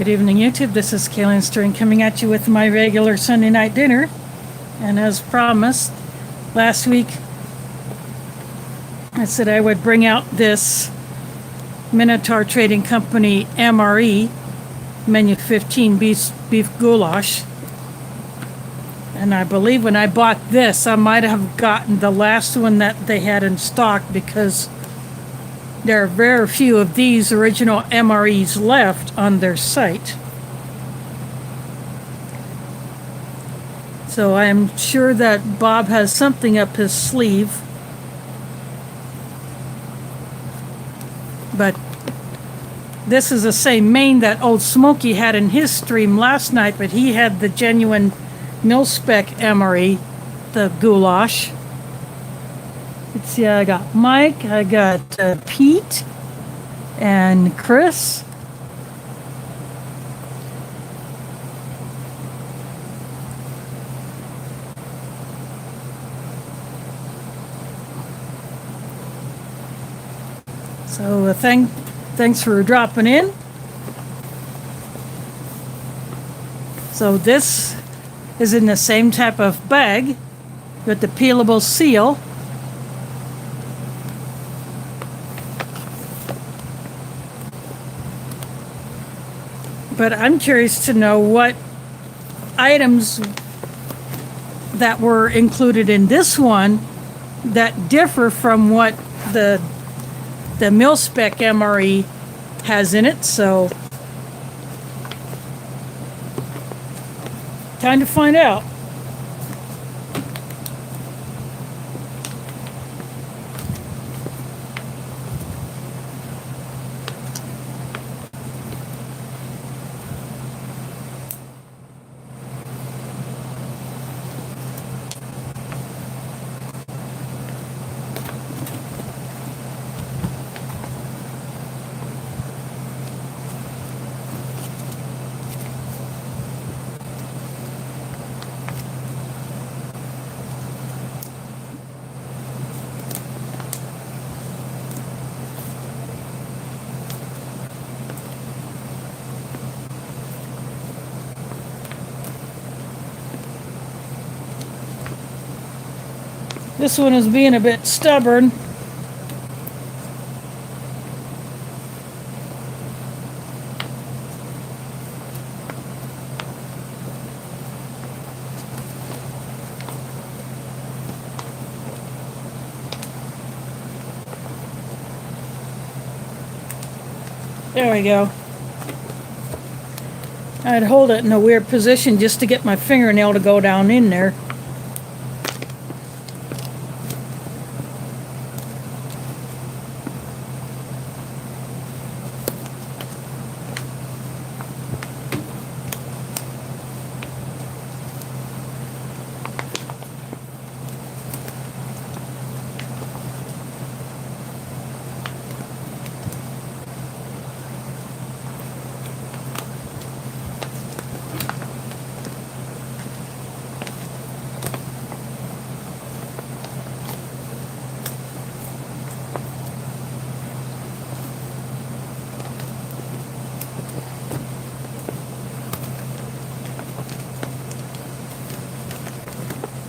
Good evening, YouTube. This is Kaylin Stern coming at you with my regular Sunday night dinner. And as promised, last week I said I would bring out this Minotaur Trading Company MRE Menu 15 beef goulash. And I believe when I bought this, I might have gotten the last one that they had in stock because there are very few of these original MREs left on their site. So I am sure that Bob has something up his sleeve. But this is the same main that Old Smoky had in his stream last night, but he had the genuine mil-spec MRE, the goulash. Let's see, I got Mike, I got Pete, and Chris. So thanks for dropping in. So this is in the same type of bag with the peelable seal. But I'm curious to know what items that were included in this one that differ from what the mil-spec MRE has in it. So time to find out. This one is being a bit stubborn. There we go. I'd hold it in a weird position just to get my fingernail to go down in there.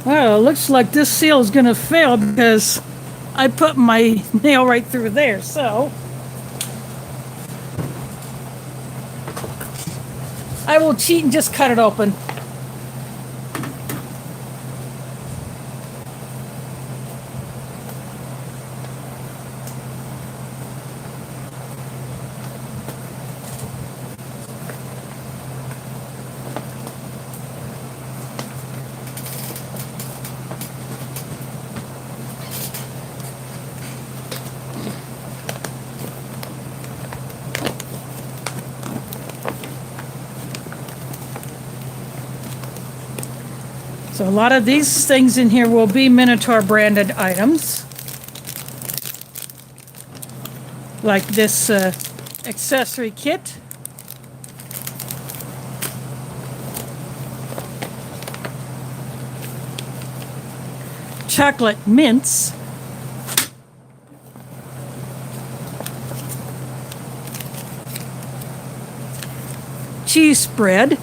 Well, it looks like this seal is going to fail because I put my nail right through there, so I will cheat and just cut it open. So a lot of these things in here will be Minotaur branded items. Like this accessory kit. Chocolate mints. cheese spread.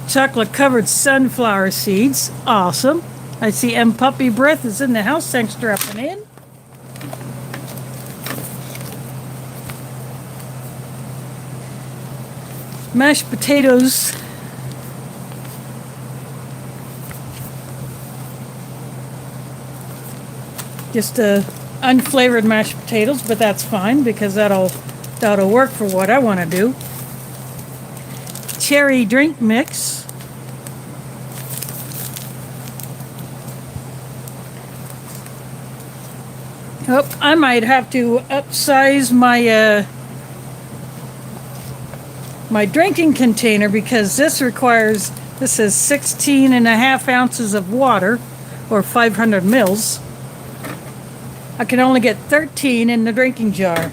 Chocolate covered sunflower seeds. Awesome. I see M. Puppy Breath is in the house. Thanks for dropping in. Mashed potatoes. Just unflavored mashed potatoes, but that's fine because that'll work for what I want to do. Cherry drink mix. Oh, I might have to upsize my my drinking container because this is 16 and a half ounces of water, or 500 mils. I can only get 13 in the drinking jar.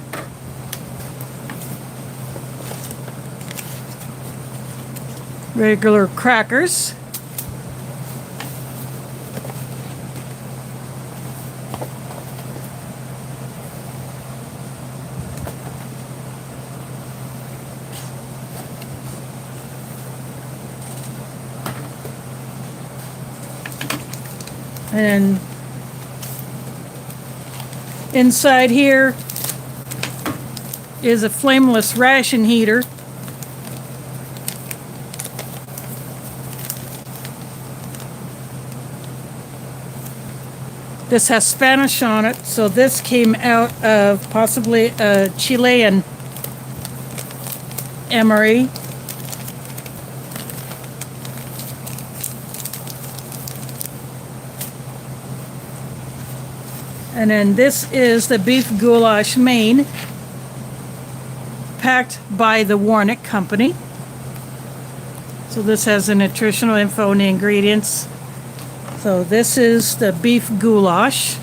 Regular crackers. And inside here is a flameless ration heater. This has Spanish on it, so this came out of possibly a Chilean MRE. And then this is the beef goulash main, packed by the Warnick Company. So this has the nutritional info and the ingredients. So this is the beef goulash.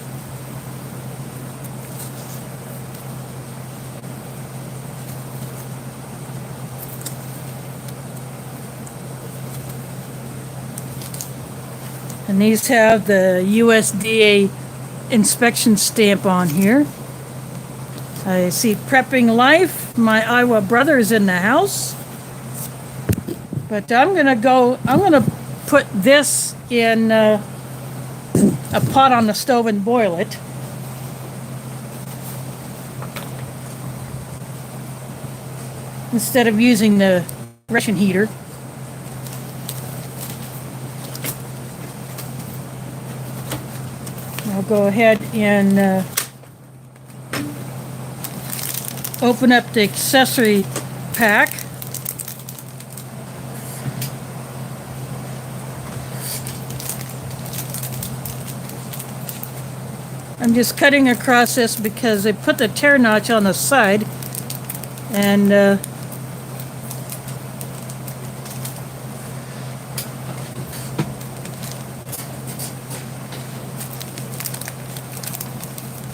And these have the USDA inspection stamp on here. I see Prepping Life. My Iowa brother is in the house. But I'm gonna put this in a pot on the stove and boil it. Instead of using the ration heater. I'll go ahead and open up the accessory pack. I'm just cutting across this because they put the tear notch on the side, and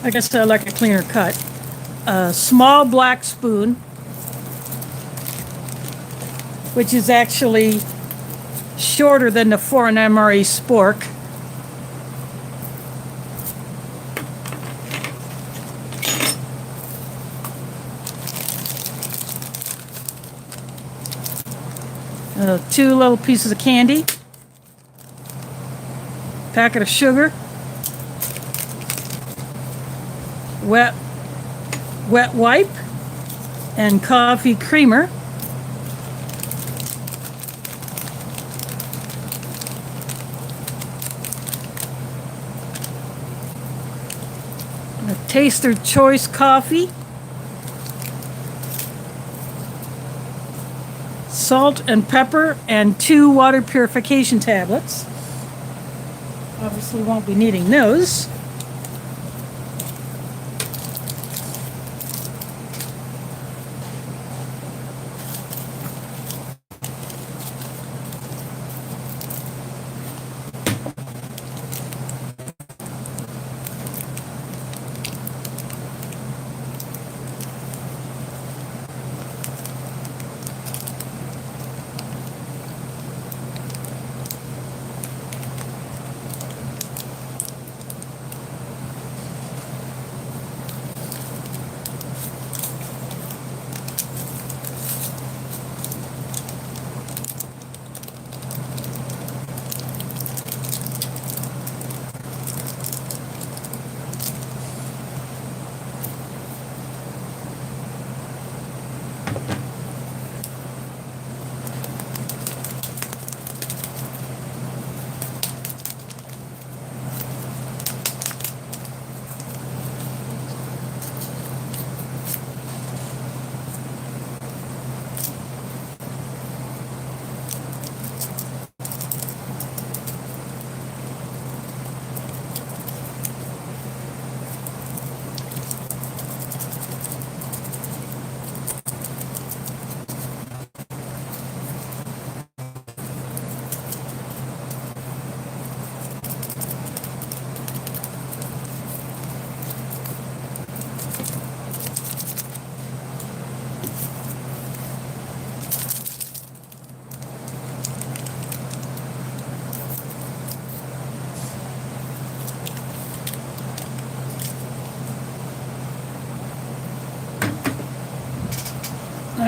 I guess I like a cleaner cut. A small black spoon, which is actually shorter than the 4 MRE spork. Two little pieces of candy, packet of sugar, wet wipe, and coffee creamer. A Taster Choice coffee. Salt and pepper, and 2 water purification tablets. Obviously won't be needing those.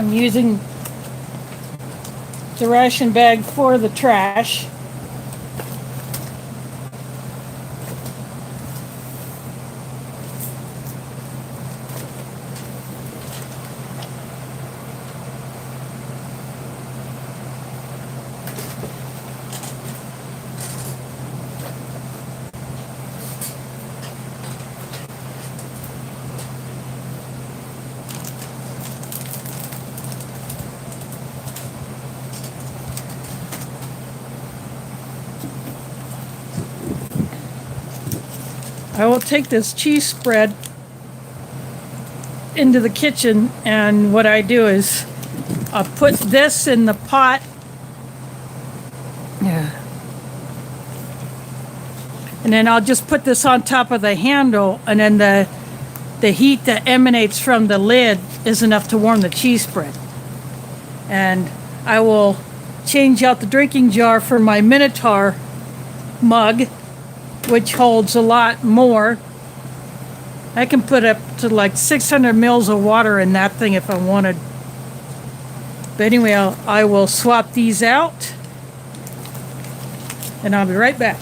I'm using the ration bag for the trash. I will take this cheese spread into the kitchen, and what I do is I'll put this in the pot. Yeah. And then I'll just put this on top of the handle, and then the heat that emanates from the lid is enough to warm the cheese spread. And I will change out the drinking jar for my Minotaur mug, which holds a lot more. I can put up to like 600 mils of water in that thing if I wanted. But anyway, I will swap these out, and I'll be right back.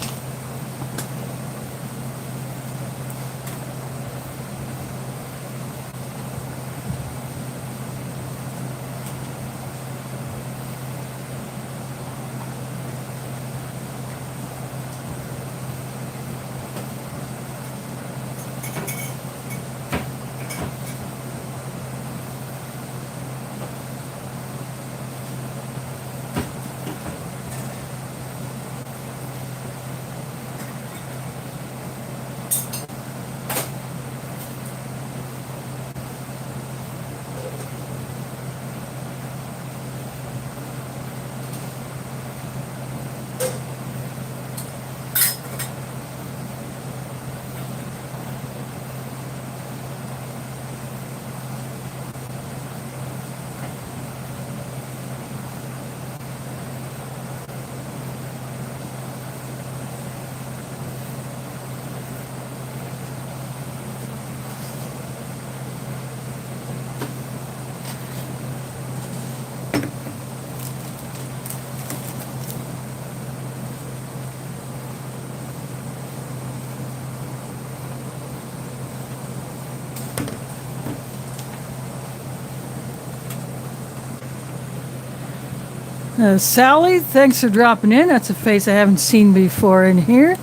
Sally, thanks for dropping in. That's a face I haven't seen before in here.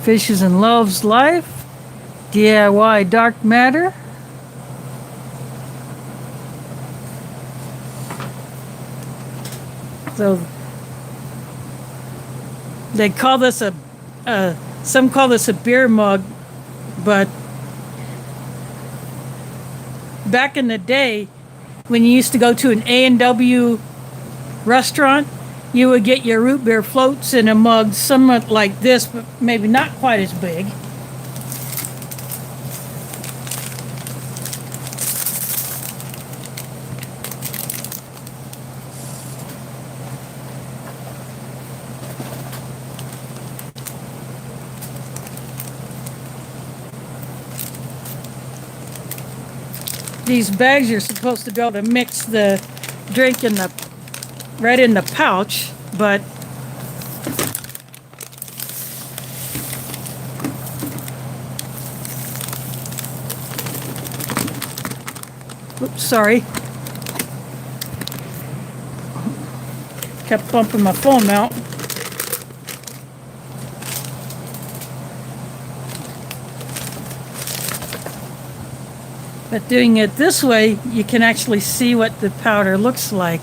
Fishes and Loves Life. DIY Dark Matter. So they call this some call this a beer mug, but back in the day, when you used to go to an A&W restaurant, you would get your root beer floats in a mug somewhat like this, but maybe not quite as big. These bags, you're supposed to be able to mix the drink in the right in the pouch, but oops, sorry. Kept bumping my phone out. But doing it this way, you can actually see what the powder looks like.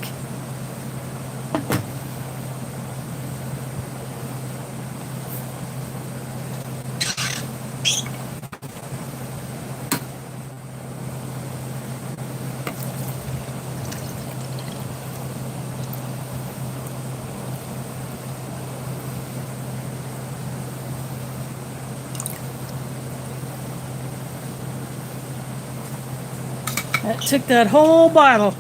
That took that whole bottle.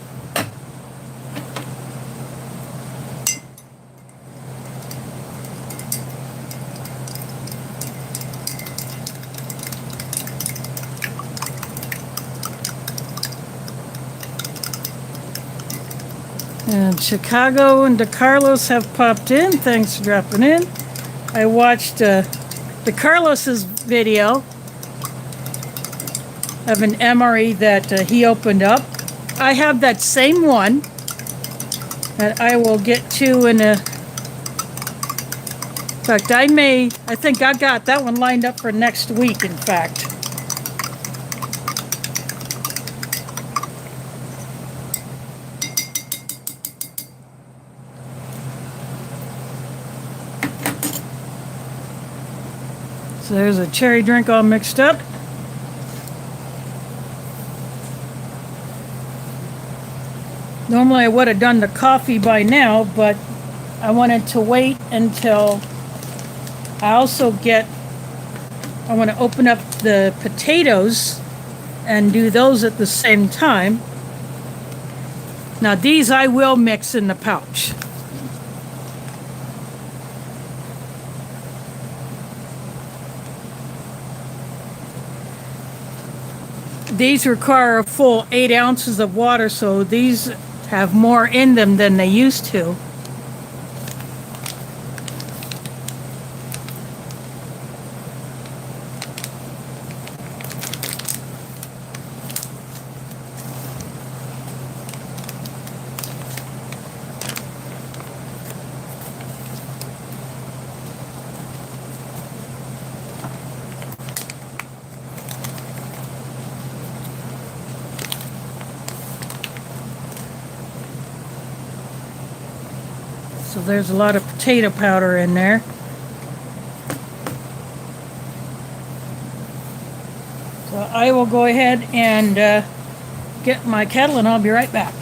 And Chicago and DeCarlos have popped in. Thanks for dropping in. I watched DeCarlos's video of an MRE that he opened up. I have that same one that I will get to in a... In fact, I think I got that one lined up for next week, in fact. So there's a cherry drink all mixed up. Normally I would have done the coffee by now, but I wanted to wait until I want to open up the potatoes and do those at the same time. Now these I will mix in the pouch. These require a full 8 ounces of water, so these have more in them than they used to. So there's a lot of potato powder in there. So I will go ahead and get my kettle and I'll be right back.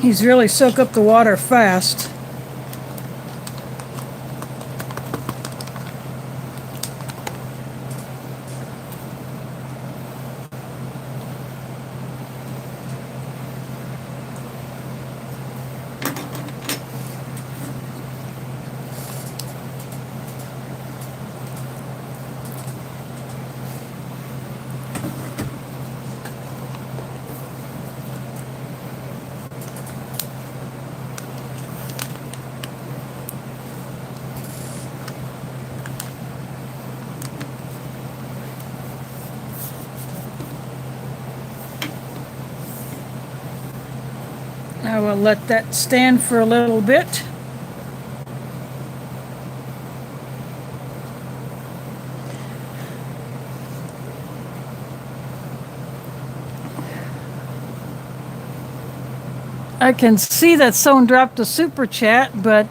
He's really soak up the water fast. I will let that stand for a little bit. I can see that someone dropped a super chat, but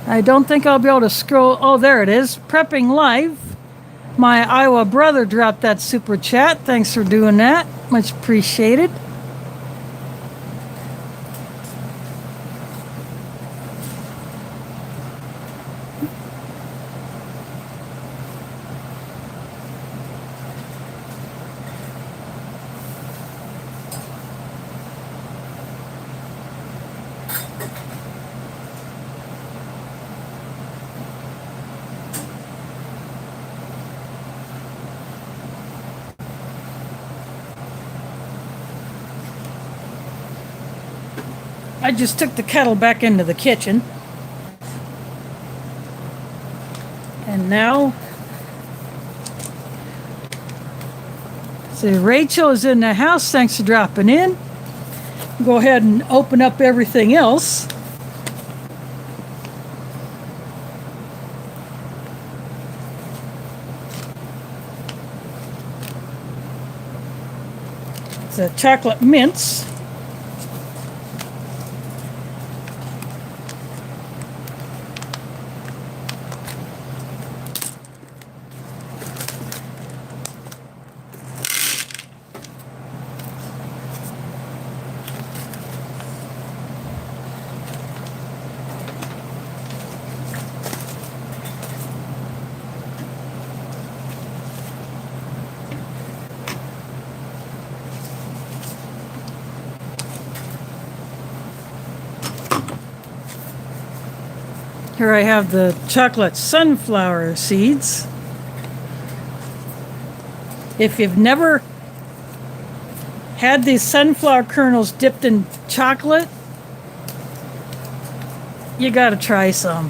I don't think I'll be able to scroll. Oh, there it is. Prepping Live. My Iowa brother dropped that super chat. Thanks for doing that. Much appreciated. I just took the kettle back into the kitchen. And now, see, Rachel is in the house. Thanks for dropping in. Go ahead and open up everything else. It's a chocolate mince. Here I have the chocolate sunflower seeds. If you've never had these sunflower kernels dipped in chocolate, you gotta try some.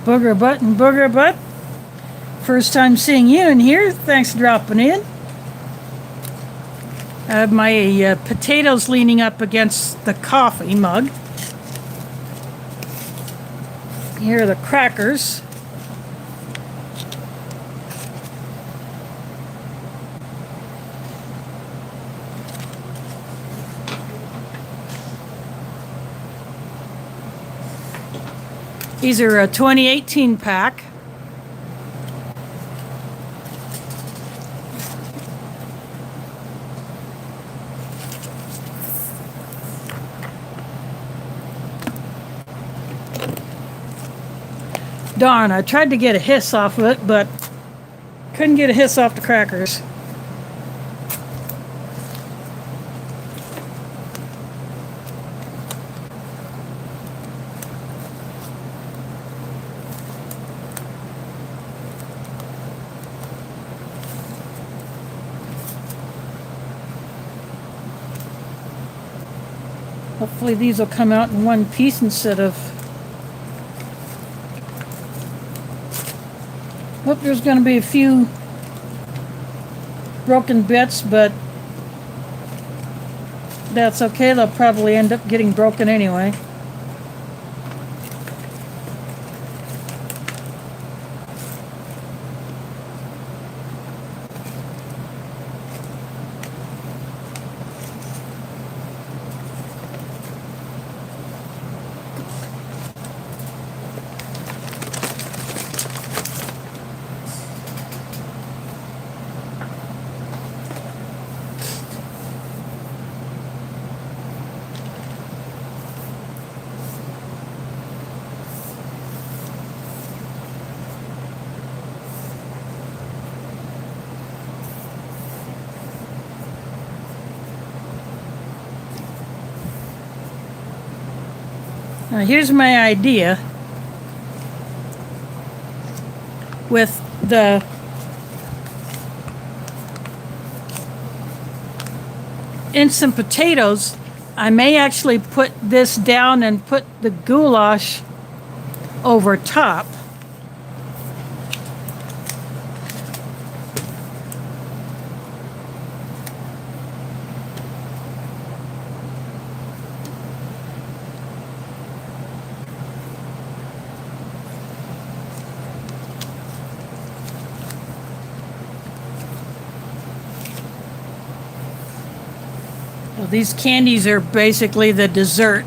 Booger Butt and Booger Butt. First time seeing you in here. Thanks for dropping in. I have my potatoes leaning up against the coffee mug. Here are the crackers. These are a 2018 pack. Darn, I tried to get a hiss off of it, but couldn't get a hiss off the crackers. Hopefully these will come out in one piece instead of... Oh, there's going to be a few broken bits, but that's okay. They'll probably end up getting broken anyway. Now here's my idea with the instant potatoes. I may actually put this down and put the goulash over top. Well, these candies are basically the dessert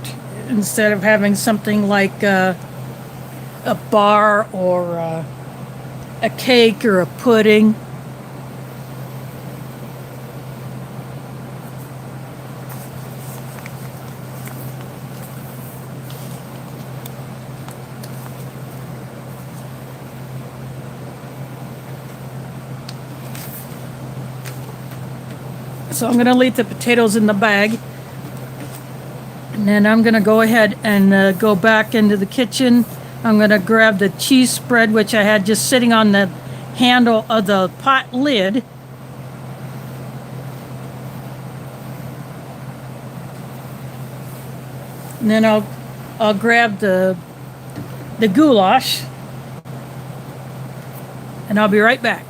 instead of having something like a bar or a cake or a pudding. So I'm going to leave the potatoes in the bag. And then I'm going to go ahead and go back into the kitchen. I'm going to grab the cheese spread, which I had just sitting on the handle of the pot lid. And then I'll grab the goulash. And I'll be right back.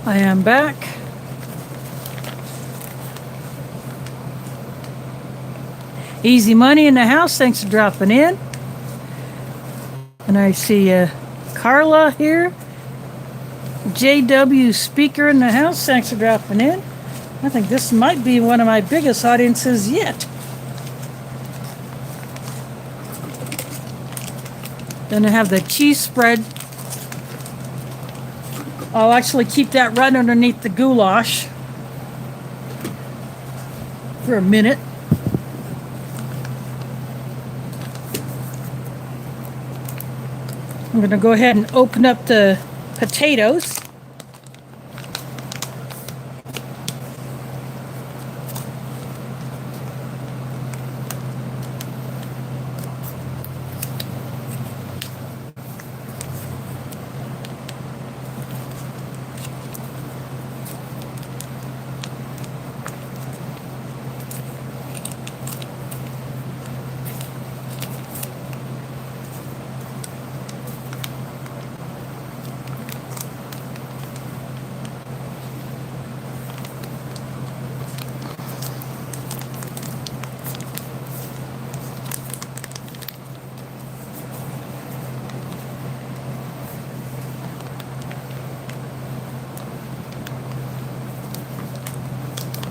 I am back. Easy money in the house. Thanks for dropping in. And I see Carla here. JW speaker in the house. Thanks for dropping in. I think this might be one of my biggest audiences yet. Then I have the cheese spread. I'll actually keep that right underneath the goulash for a minute. I'm going to go ahead and open up the potatoes.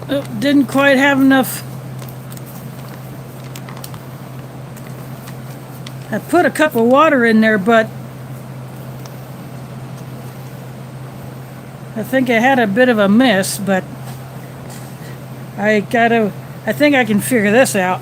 Oh, didn't quite have enough. I put a cup of water in there, but I think I had a bit of a miss, but I think I can figure this out.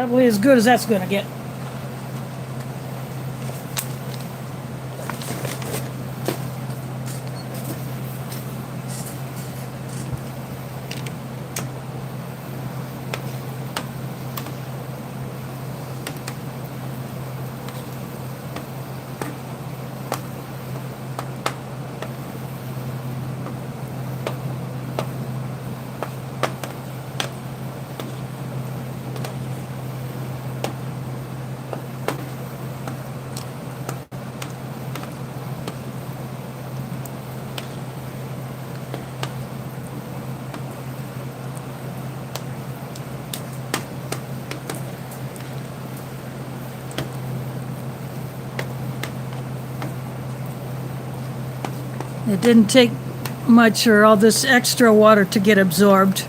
Probably as good as that's gonna get. It didn't take much or all this extra water to get absorbed.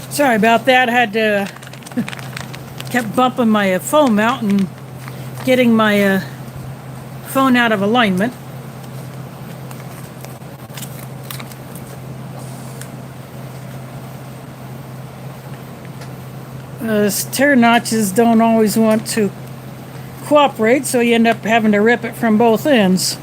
Sorry about that. I had to kept bumping my phone out and getting my phone out of alignment. Tear notches don't always want to cooperate, so you end up having to rip it from both ends.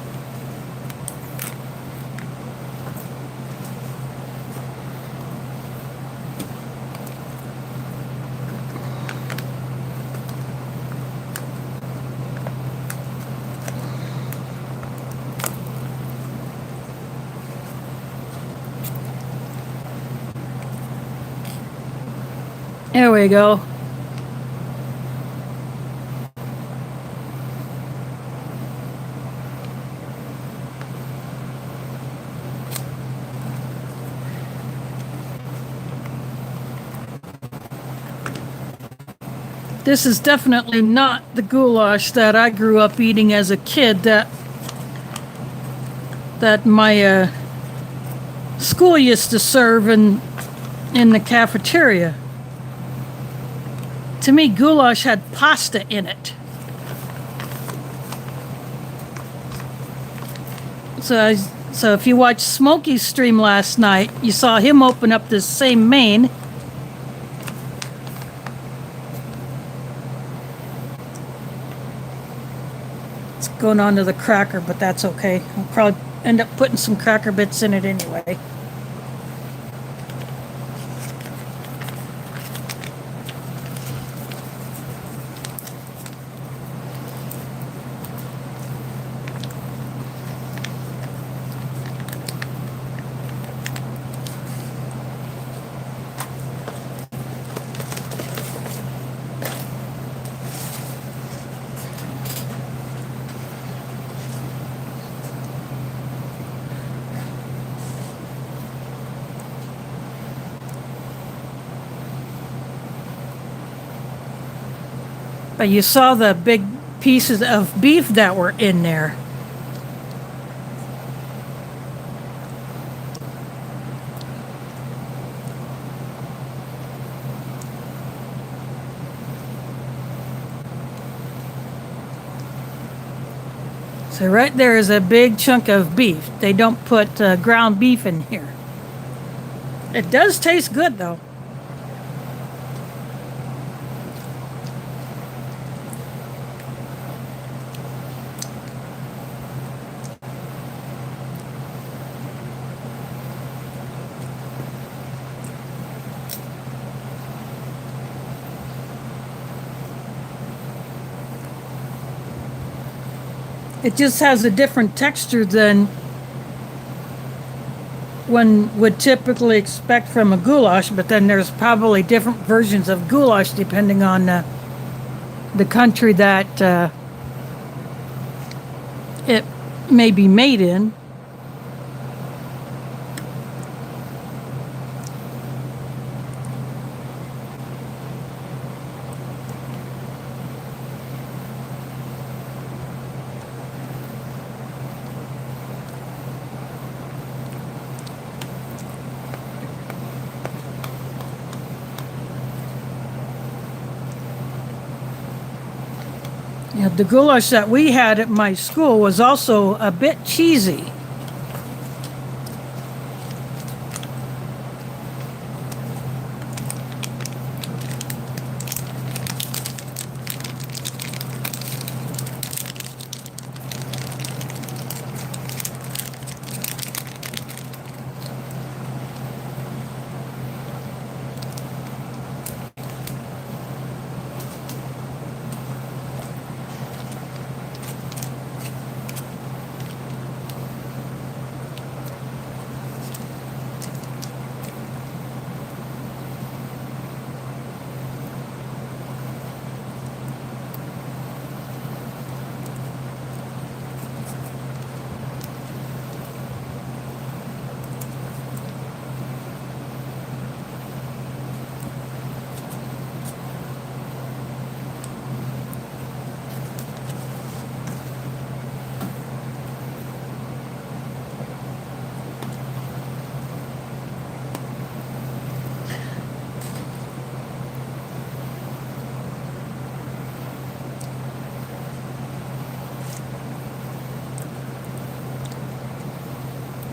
There we go. This is definitely not the goulash that I grew up eating as a kid that my school used to serve in the cafeteria. To me, goulash had pasta in it. So if you watched Smokey's stream last night, you saw him open up this same main. It's going on to the cracker, but that's okay. I'll probably end up putting some cracker bits in it anyway. But you saw the big pieces of beef that were in there. So right there is a big chunk of beef. They don't put ground beef in here. It does taste good though. It just has a different texture than one would typically expect from a goulash, but then there's probably different versions of goulash depending on the country that it may be made in. Yeah, the goulash that we had at my school was also a bit cheesy.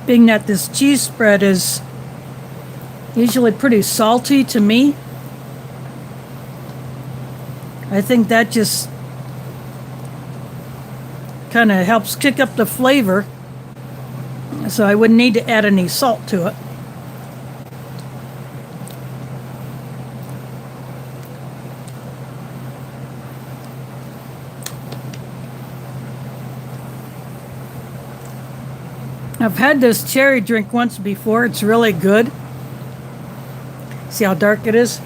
Being that this cheese spread is usually pretty salty to me, I think that just kind of helps kick up the flavor, so I wouldn't need to add any salt to it. I've had this cherry drink once before. It's really good. See how dark it is?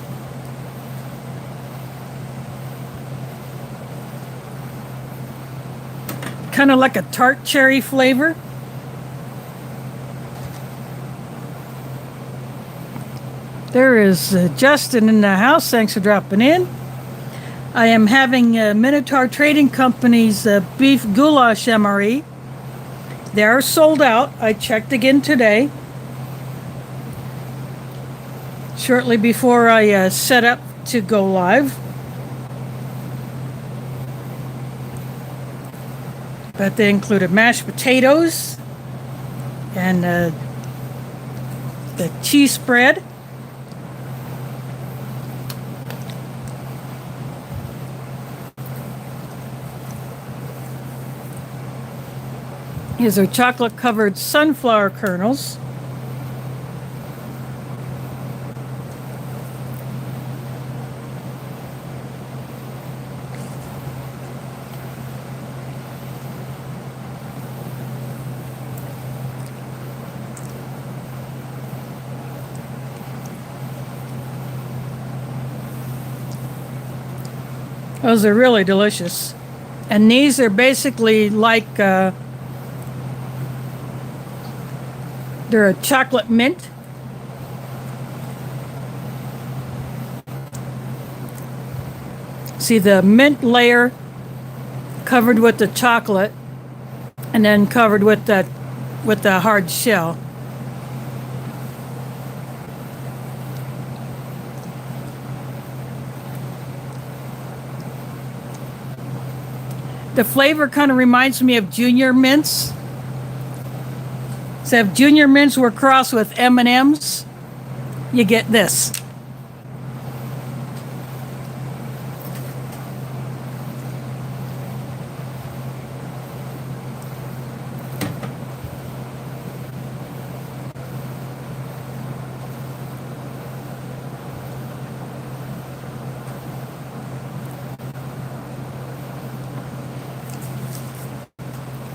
Kind of like a tart cherry flavor. There is Justin in the house. Thanks for dropping in. I am having Minotaur Trading Company's beef goulash MRE. They are sold out. I checked again today, shortly before I set up to go live. But they included mashed potatoes and the cheese spread. These are chocolate-covered sunflower kernels. Those are really delicious. And these are basically like they're a chocolate mint. See the mint layer covered with the chocolate and then covered with the hard shell. The flavor kind of reminds me of Junior Mints. So if Junior Mints were crossed with M&Ms, you get this.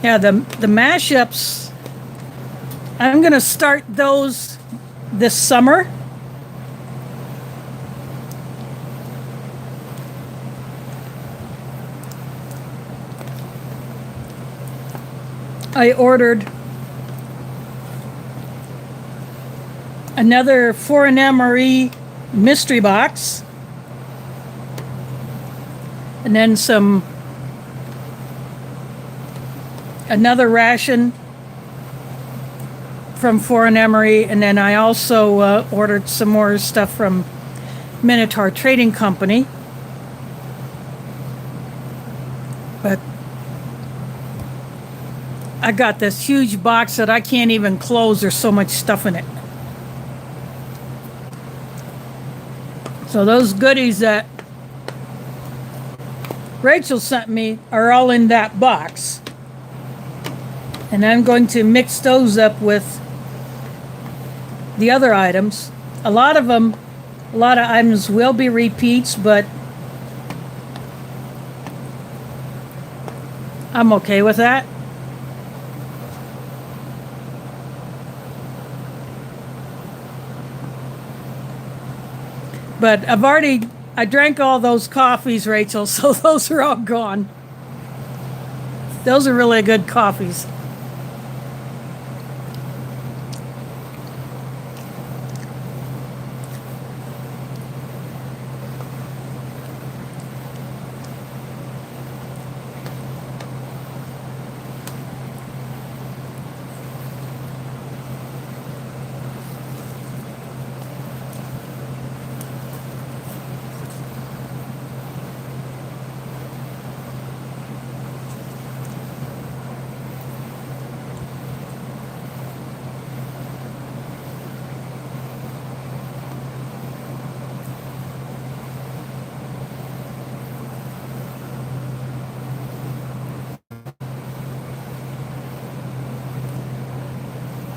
Yeah, the mashups, I'm going to start those this summer. I ordered another for an MRE mystery box, and then another ration from Foreign Emery, and then I also ordered some more stuff from Minotaur Trading Company. But I got this huge box that I can't even close. There's so much stuff in it. So those goodies that Rachel sent me are all in that box. And I'm going to mix those up with the other items. A lot of items will be repeats, but I'm okay with that. But I drank all those coffees, Rachel, so those are all gone. Those are really good coffees.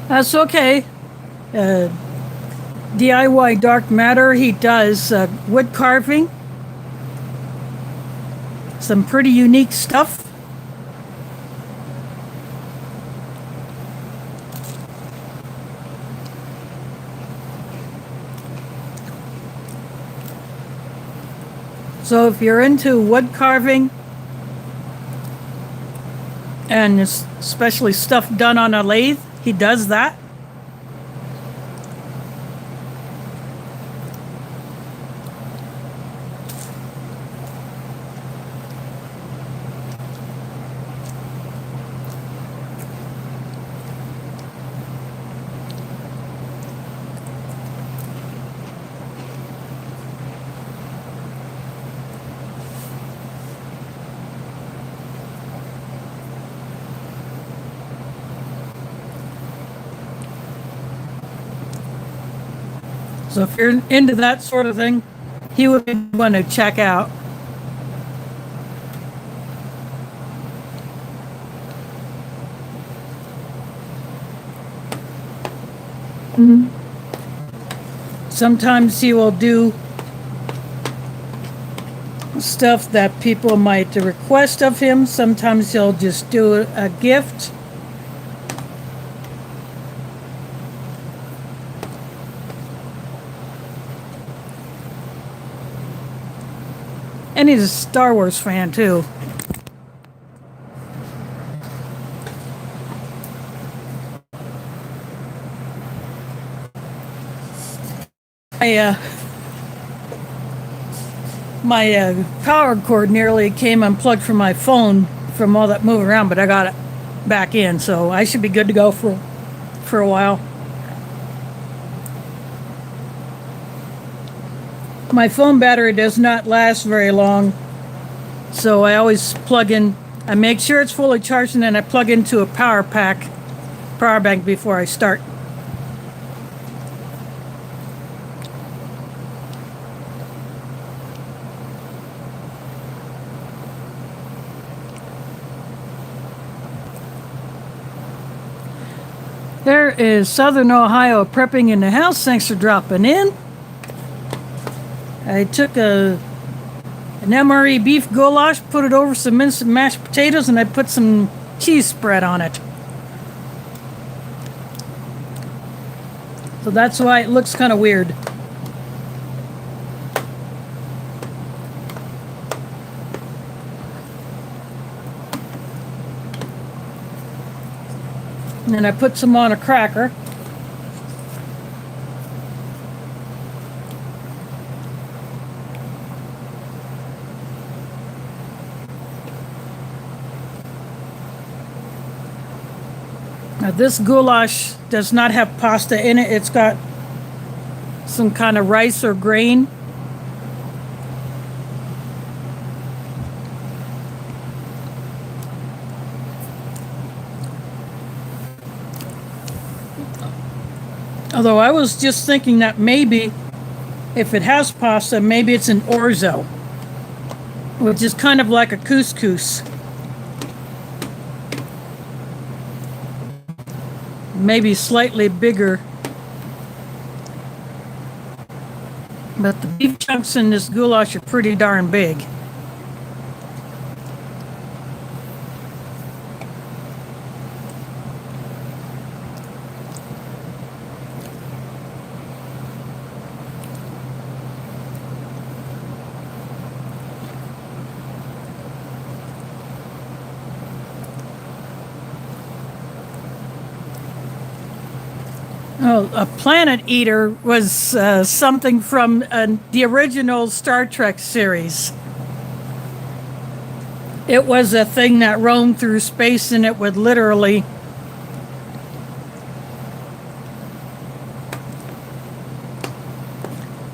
That's okay. DIY Dark Matter, he does wood carving. Some pretty unique stuff. So if you're into wood carving, and especially stuff done on a lathe, he does that. So if you're into that sort of thing, he would be one to check out. Mm-hmm. Sometimes he will do stuff that people might request of him. Sometimes he'll just do a gift. And he's a Star Wars fan, too. My power cord nearly came unplugged from my phone from all that moving around, but I got it back in, so I should be good to go for a while. My phone battery does not last very long, so I always plug in. I make sure it's fully charged, and then I plug into a power bank before I start. There is Southern Ohio prepping in the house. Thanks for dropping in. I took an MRE beef goulash, put it over some minced mashed potatoes, and I put some cheese spread on it. So that's why it looks kind of weird. And then I put some on a cracker. Now this goulash does not have pasta in it. It's got some kind of rice or grain. Although I was just thinking that maybe if it has pasta, maybe it's an orzo, which is kind of like a couscous. Maybe slightly bigger. But the beef chunks in this goulash are pretty darn big. Oh, a planet eater was something from the original Star Trek series. It was a thing that roamed through space, and it would literally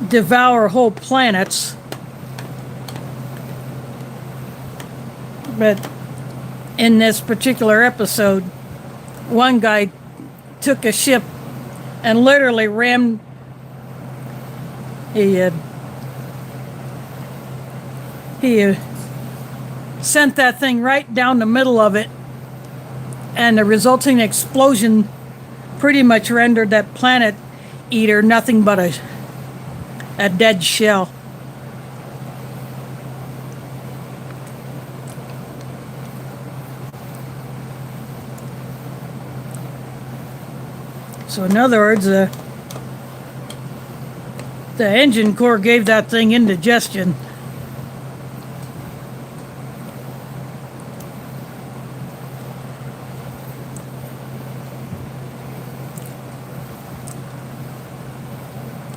devour whole planets. But in this particular episode, one guy took a ship and literally rammed, he sent that thing right down the middle of it, and the resulting explosion pretty much rendered that planet eater nothing but a dead shell. So in other words, the engine core gave that thing indigestion.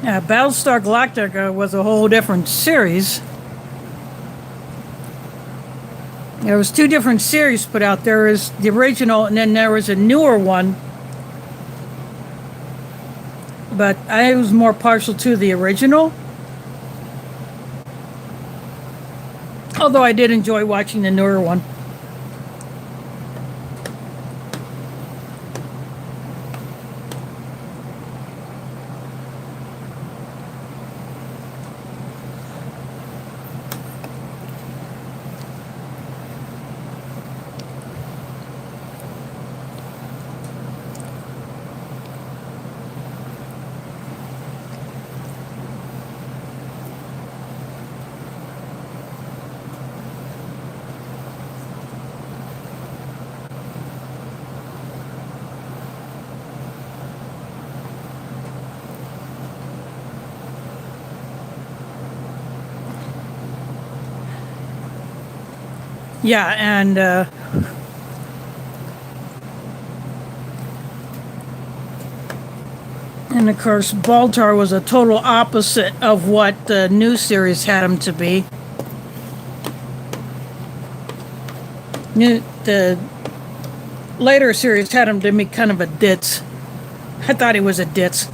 Yeah, Battlestar Galactica was a whole different series. There was two different series put out. There was the original, and then there was a newer one. But I was more partial to the original. Although I did enjoy watching the newer one. Yeah, and of course, Baltar was a total opposite of what the new series had him to be. The later series had him to be kind of a ditz. I thought he was a ditz.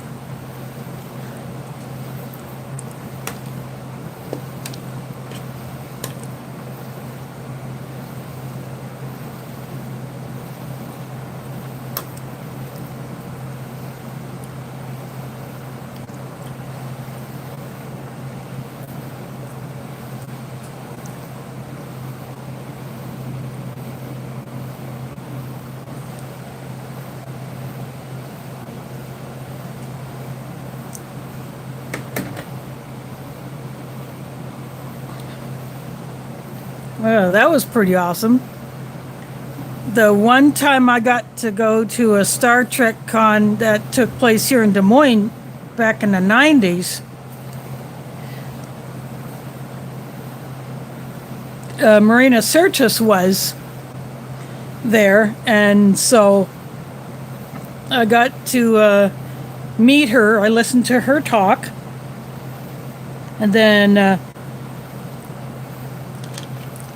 Well, that was pretty awesome. the one time I got to go to a Star Trek con that took place here in Des Moines back in the 90s, Marina Sirtis was there, and so I got to meet her. I listened to her talk, and then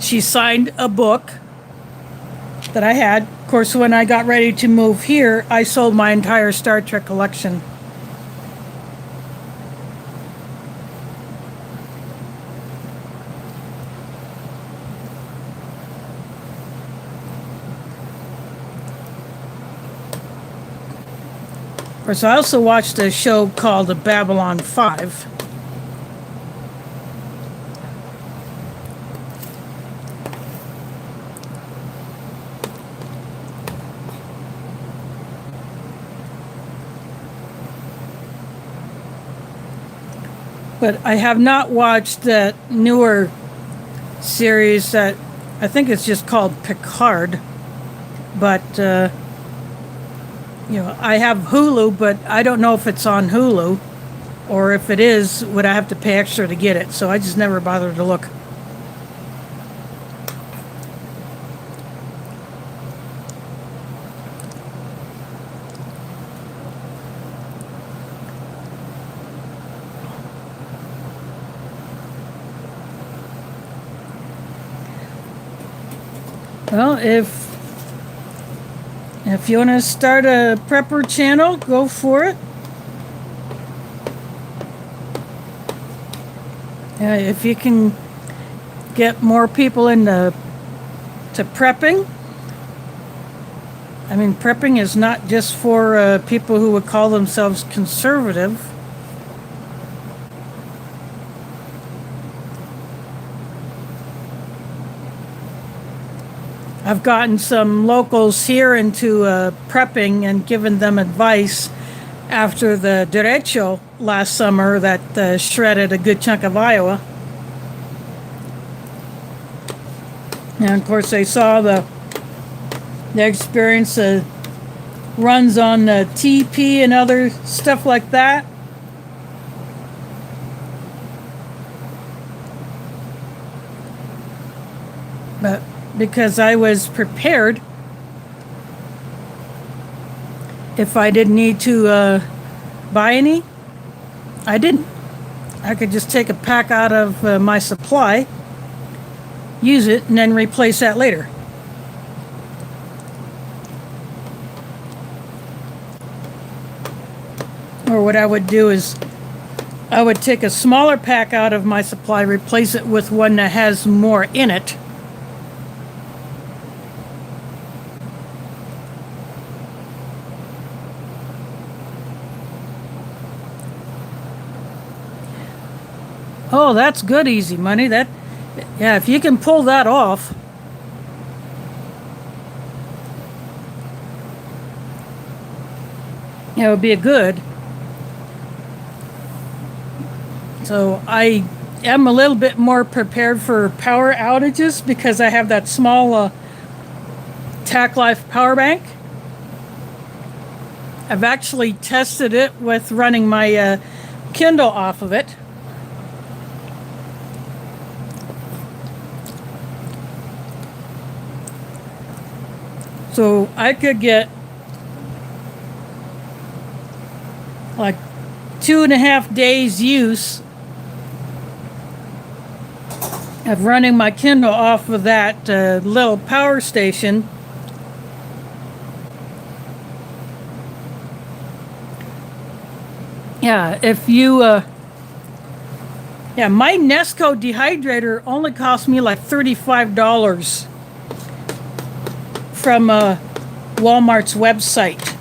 she signed a book that I had. Of course, when I got ready to move here, I sold my entire Star Trek collection. Of course, I also watched a show called Babylon 5. But I have not watched that newer series that I think it's just called Picard. But, I have Hulu, but I don't know if it's on Hulu. Or if it is, would I have to pay extra to get it? So I just never bothered to look. Well, if you want to start a prepper channel, go for it. If you can get more people into prepping. I mean, prepping is not just for people who would call themselves conservative. I've gotten some locals here into prepping and given them advice after the derecho last summer that shredded a good chunk of Iowa. And of course they saw the experience runs on the TP and other stuff like that. But because I was prepared, if I didn't need to buy any, I didn't. I could just take a pack out of my supply, use it, and then replace that later. Or what I would do is I would take a smaller pack out of my supply, replace it with one that has more in it. Oh, that's good, easy money. Yeah, if you can pull that off. It would be a good. So I am a little bit more prepared for power outages because I have that small Tac Life power bank. I've actually tested it with running my Kindle off of it. So I could get like 2.5 days use of running my Kindle off of that little power station. Yeah, if you my Nesco dehydrator only cost me like $35 from Walmart's website.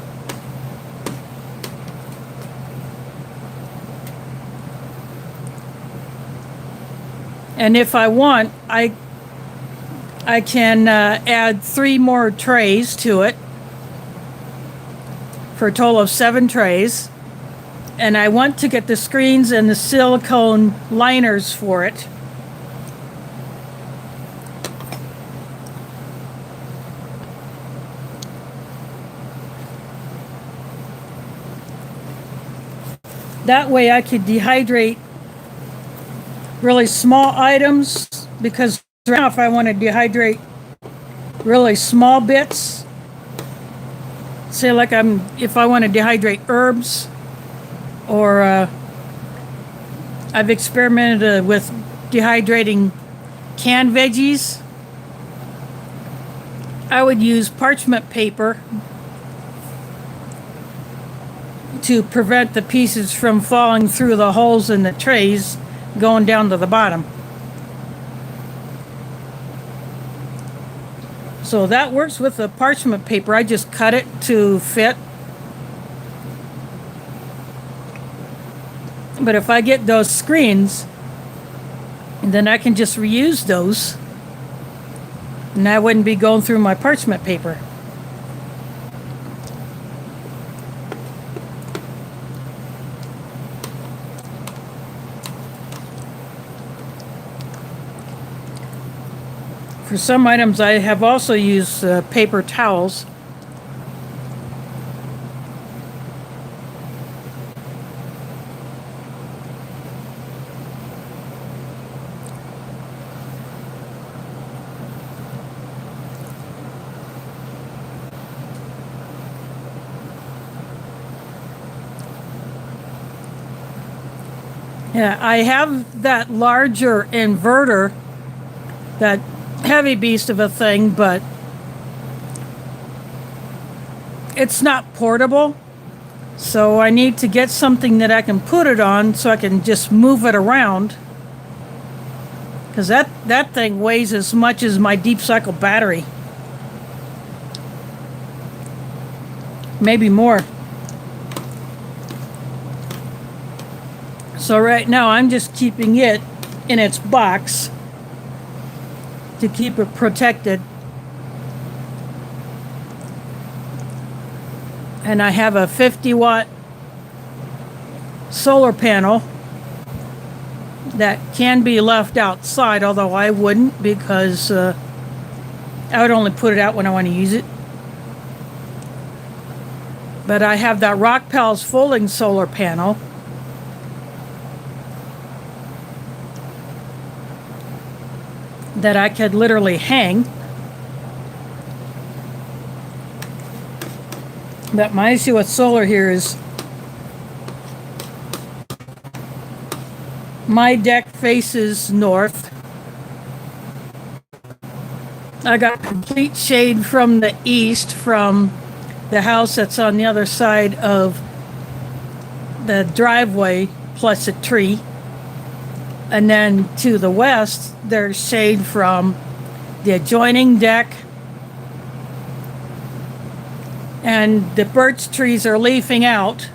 And if I want, I can add 3 more trays to it for a total of 7 trays. And I want to get the screens and the silicone liners for it. That way I could dehydrate really small items, because right now if I want to dehydrate really small bits, say like if I want to dehydrate herbs, or I've experimented with dehydrating canned veggies, I would use parchment paper to prevent the pieces from falling through the holes in the trays going down to the bottom. So that works with the parchment paper. I just cut it to fit. But if I get those screens, then I can just reuse those, and I wouldn't be going through my parchment paper. For some items, I have also used paper towels. Yeah, I have that larger inverter, that heavy beast of a thing, but it's not portable. So I need to get something that I can put it on so I can just move it around. Because that thing weighs as much as my deep cycle battery. Maybe more. So right now I'm just keeping it in its box to keep it protected. And I have a 50-watt solar panel that can be left outside, although I wouldn't, because I would only put it out when I want to use it. But I have that Rock Pals folding solar panel that I could literally hang. But my issue with solar here is my deck faces north. I got complete shade from the east from the house that's on the other side of the driveway, plus a tree. And then to the west, there's shade from the adjoining deck. And the birch trees are leafing out.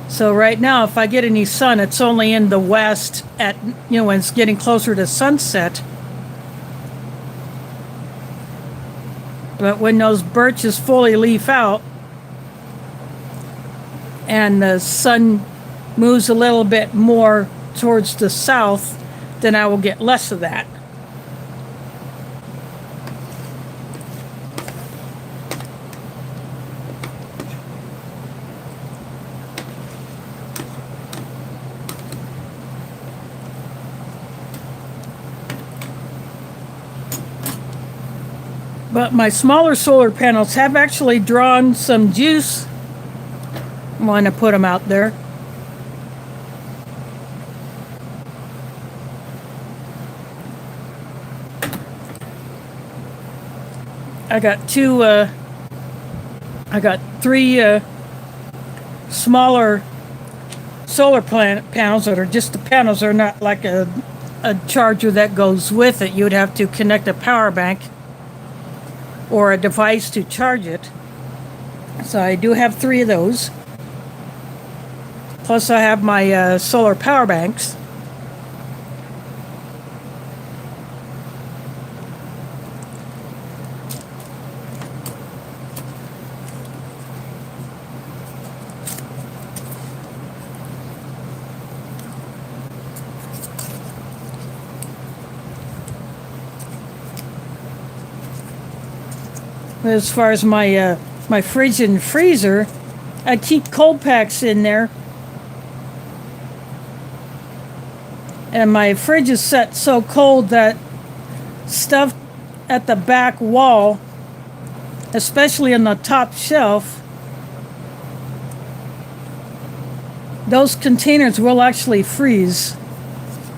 So right now, if I get any sun, it's only in the west at, when it's getting closer to sunset. But when those birches fully leaf out and the sun moves a little bit more towards the south, then I will get less of that. But my smaller solar panels have actually drawn some juice. I want to put them out there. I got three smaller solar panels that are just the panels. They're not like a charger that goes with it. You would have to connect a power bank or a device to charge it. So I do have 3 of those. Plus I have my solar power banks. As far as my my fridge and freezer, I keep cold packs in there And my fridge is set so cold that stuff at the back wall, especially in the top shelf, those containers will actually freeze.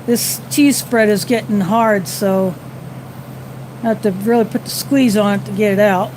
This cheese spread is getting hard, so I have to really put the squeeze on it to get it out.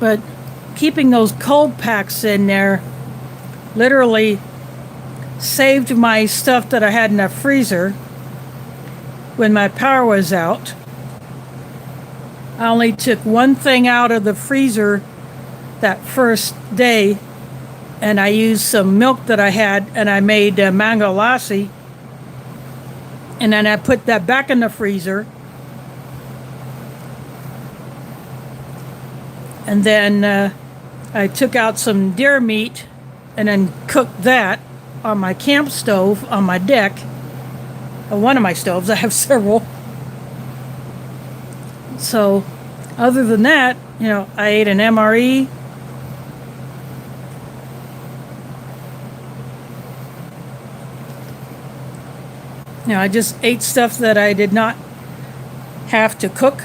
But keeping those cold packs in there literally saved my stuff that I had in the freezer when my power was out. I only took one thing out of the freezer that first day, and I used some milk that I had, and I made mango lassi, and then I put that back in the freezer. And then I took out some deer meat and then cooked that on my camp stove on my deck. One of my stoves, I have several. So other than that, I ate an MRE. I just ate stuff that I did not have to cook.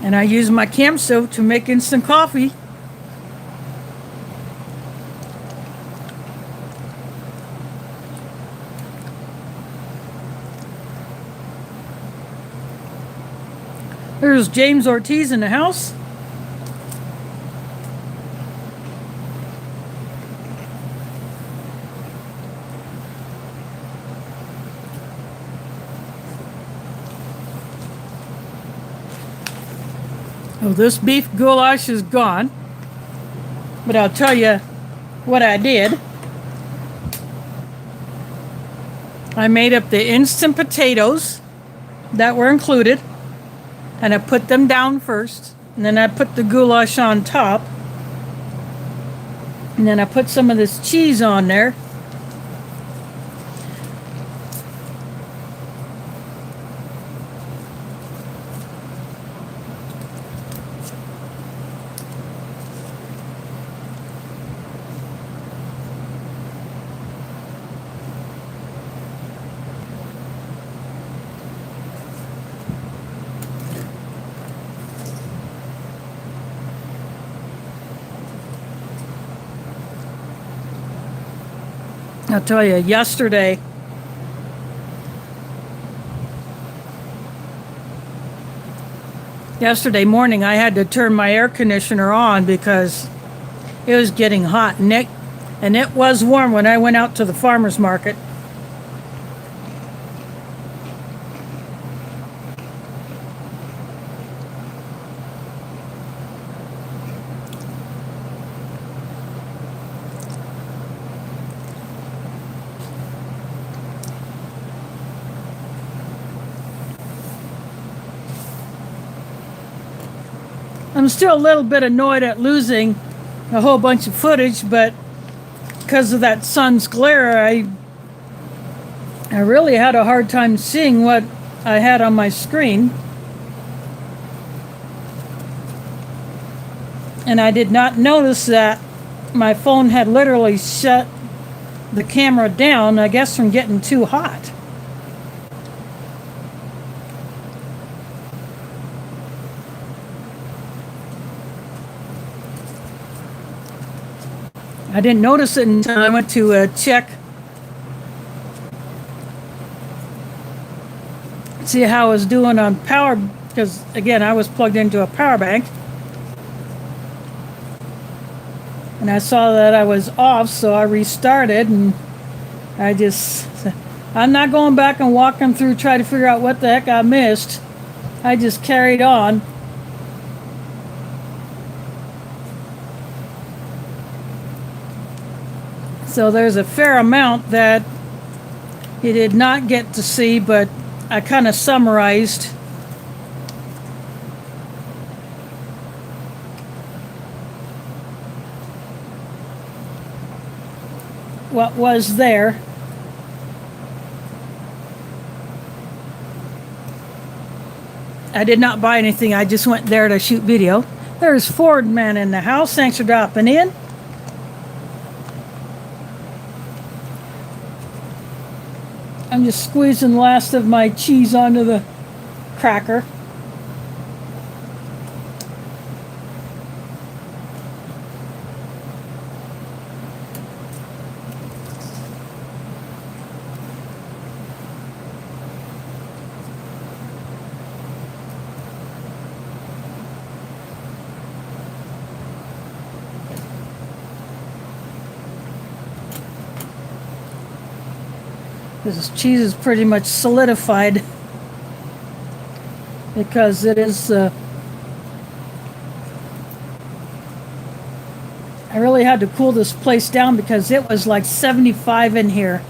And I use my camp stove to make instant coffee. There's James Ortiz in the house. Oh, this beef goulash is gone. But I'll tell you what I did. I made up the instant potatoes that were included, and I put them down first, and then I put the goulash on top, and then I put some of this cheese on there. I'll tell you, yesterday morning I had to turn my air conditioner on because it was getting hot, and it was warm when I went out to the farmer's market. I'm still a little bit annoyed at losing a whole bunch of footage, but because of that sun's glare, I really had a hard time seeing what I had on my screen. And I did not notice that my phone had literally shut the camera down, I guess from getting too hot. I didn't notice it until I went to check, see how I was doing on power, because again, I was plugged into a power bank. And I saw that I was off, so I restarted, and I'm not going back and walking through, try to figure out what the heck I missed. I just carried on. So there's a fair amount that you did not get to see, but I kind of summarized. What was there. I did not buy anything. I just went there to shoot video. There's Ford Man in the house. Thanks for dropping in. I'm just squeezing the last of my cheese onto the cracker. This cheese is pretty much solidified because it is. I really had to cool this place down because it was like 75 in here.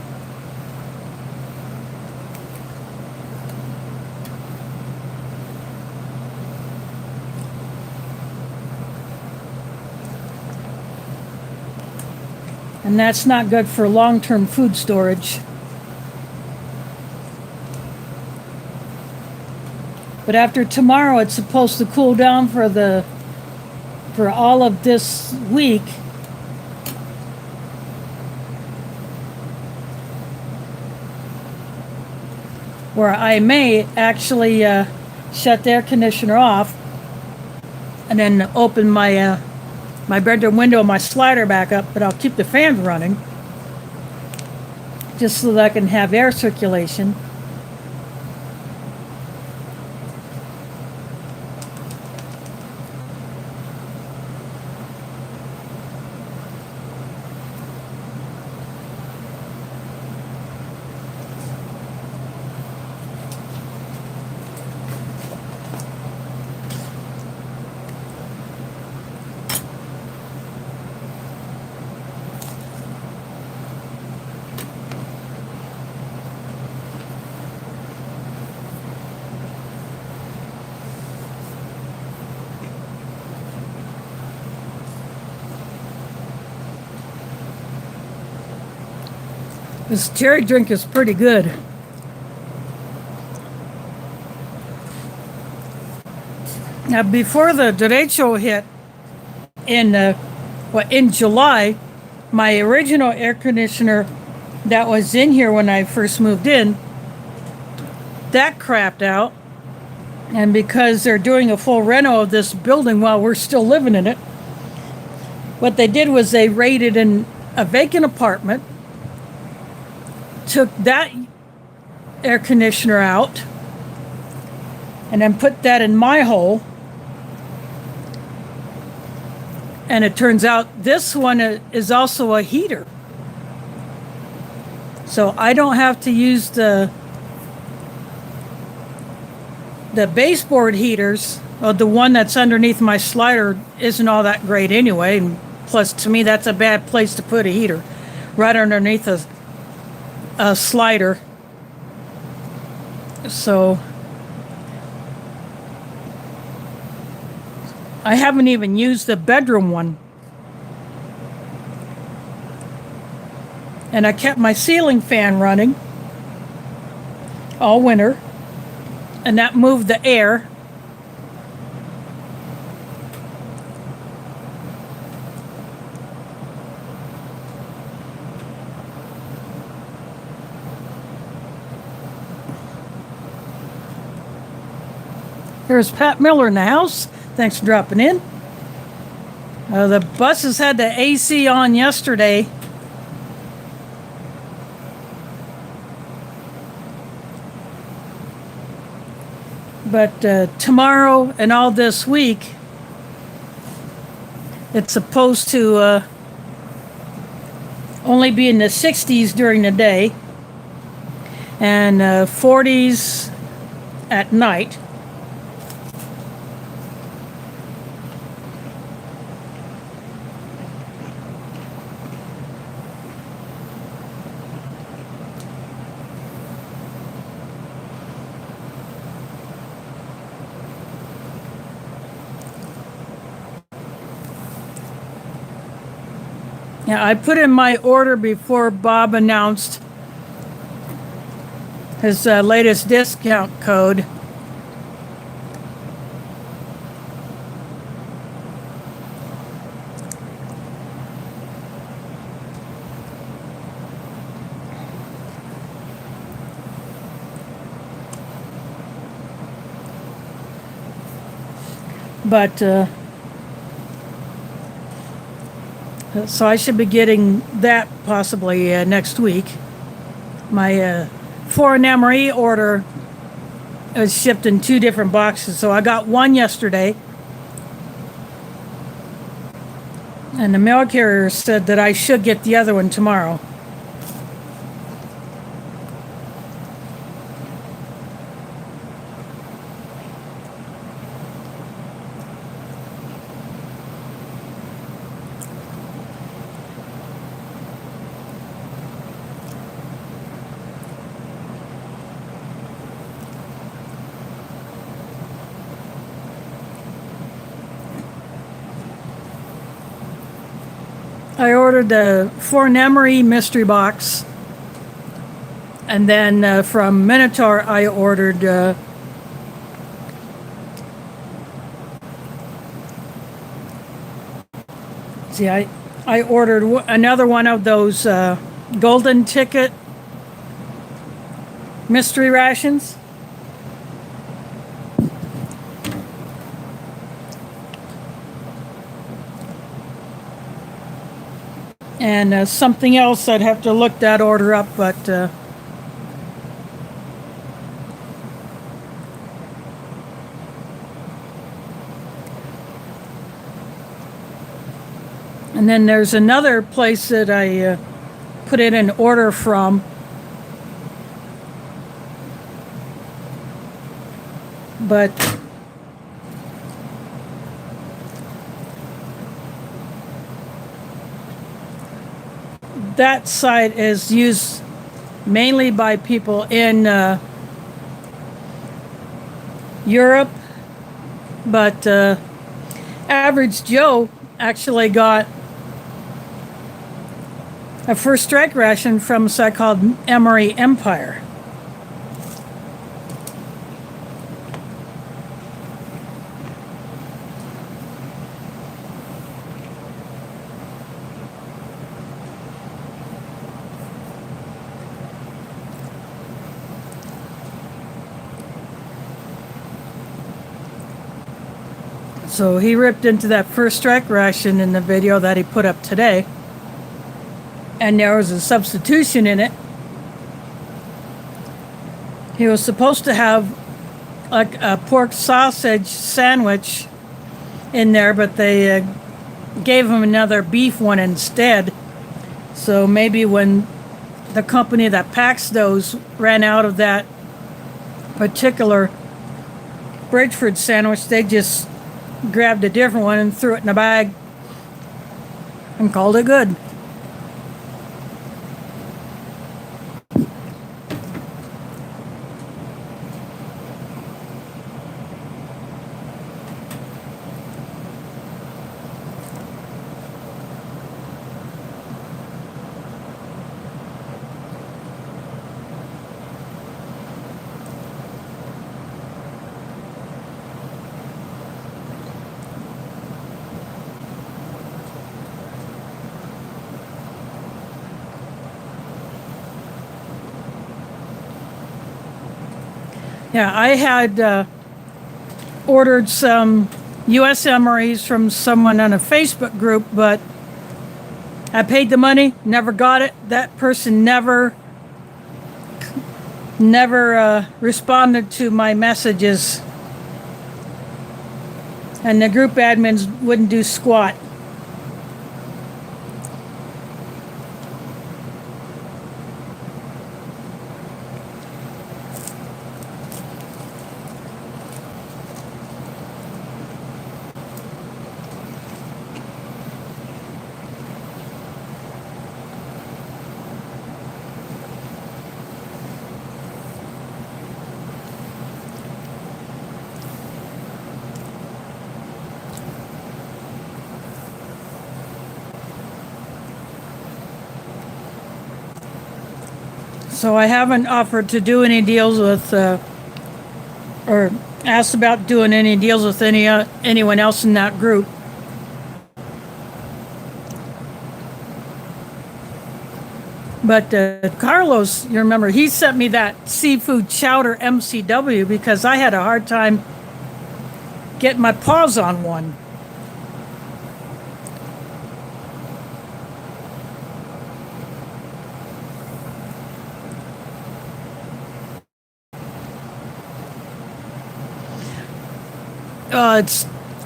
And that's not good for long-term food storage. But after tomorrow, it's supposed to cool down for all of this week. Where I may actually shut the air conditioner off and then open my my bedroom window and my slider back up, but I'll keep the fans running just so that I can have air circulation. This cherry drink is pretty good. Now, before the derecho hit in July, my original air conditioner that was in here when I first moved in, that crapped out. And because they're doing a full reno of this building while we're still living in it, what they did was they raided a vacant apartment, took that air conditioner out, and then put that in my hole. And it turns out this one is also a heater. So I don't have to use the baseboard heaters. Well, the one that's underneath my slider isn't all that great anyway. And plus, to me, that's a bad place to put a heater, right underneath a slider. So I haven't even used the bedroom one. And I kept my ceiling fan running all winter, and that moved the air. There's Pat Miller in the house. Thanks for dropping in. The buses had the AC on yesterday. But tomorrow and all this week, it's supposed to only be in the 60s during the day and 40s at night. Yeah, I put in my order before Bob announced his latest discount code. But so I should be getting that possibly next week. My foreign MRE order was shipped in 2 different boxes. So I got one yesterday. And the mail carrier said that I should get the other one tomorrow. I ordered the foreign MRE mystery box, and then from Minotaur I ordered I ordered another one of those golden ticket mystery rations. And something else, I'd have to look that order up, but and then there's another place that I put in an order from, but that site is used mainly by people in Europe, but average Joe actually got a first strike ration from a site called MRE Empire. So he ripped into that first strike ration in the video that he put up today. And there was a substitution in it. He was supposed to have like a pork sausage sandwich in there, but they gave him another beef one instead. So maybe when the company that packs those ran out of that particular Bridgeford sandwich, they just grabbed a different one and threw it in a bag and called it good. Yeah, I had ordered some US MREs from someone on a Facebook group, but I paid the money, never got it. That person never responded to my messages. And the group admins wouldn't do squat. So I haven't offered to do any deals with, or asked about doing any deals with anyone else in that group. But Carlos, you remember, he sent me that seafood chowder MCW because I had a hard time getting my paws on one.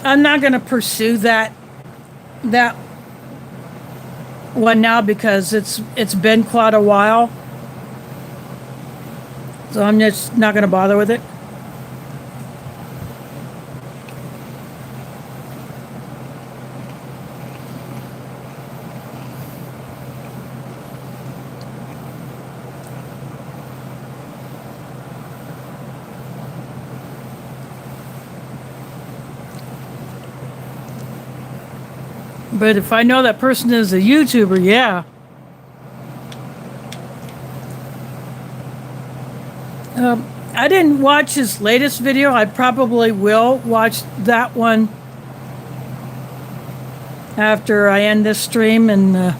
I'm not going to pursue that one now because it's been quite a while. So I'm just not going to bother with it. But if I know that person is a YouTuber, yeah. I didn't watch his latest video. I probably will watch that one after I end this stream. And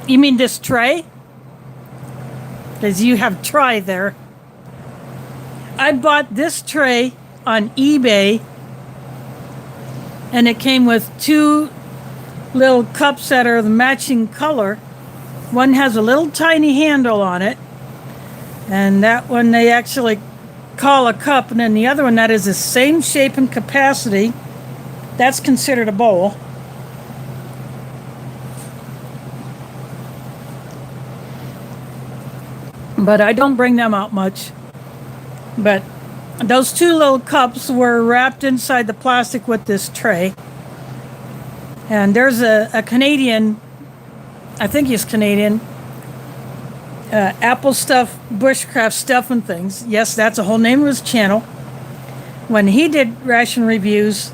you mean this tray? Because you have try there. I bought this tray on eBay, and it came with two little cups that are the matching color. One has a little tiny handle on it, and that one they actually call a cup, and then the other one that is the same shape and capacity, that's considered a bowl. But I don't bring them out much. But those two little cups were wrapped inside the plastic with this tray. And there's a Canadian, I think he's Canadian, Apple Stuff, Bushcraft Stuff and Things. Yes, that's the whole name of his channel. When he did ration reviews,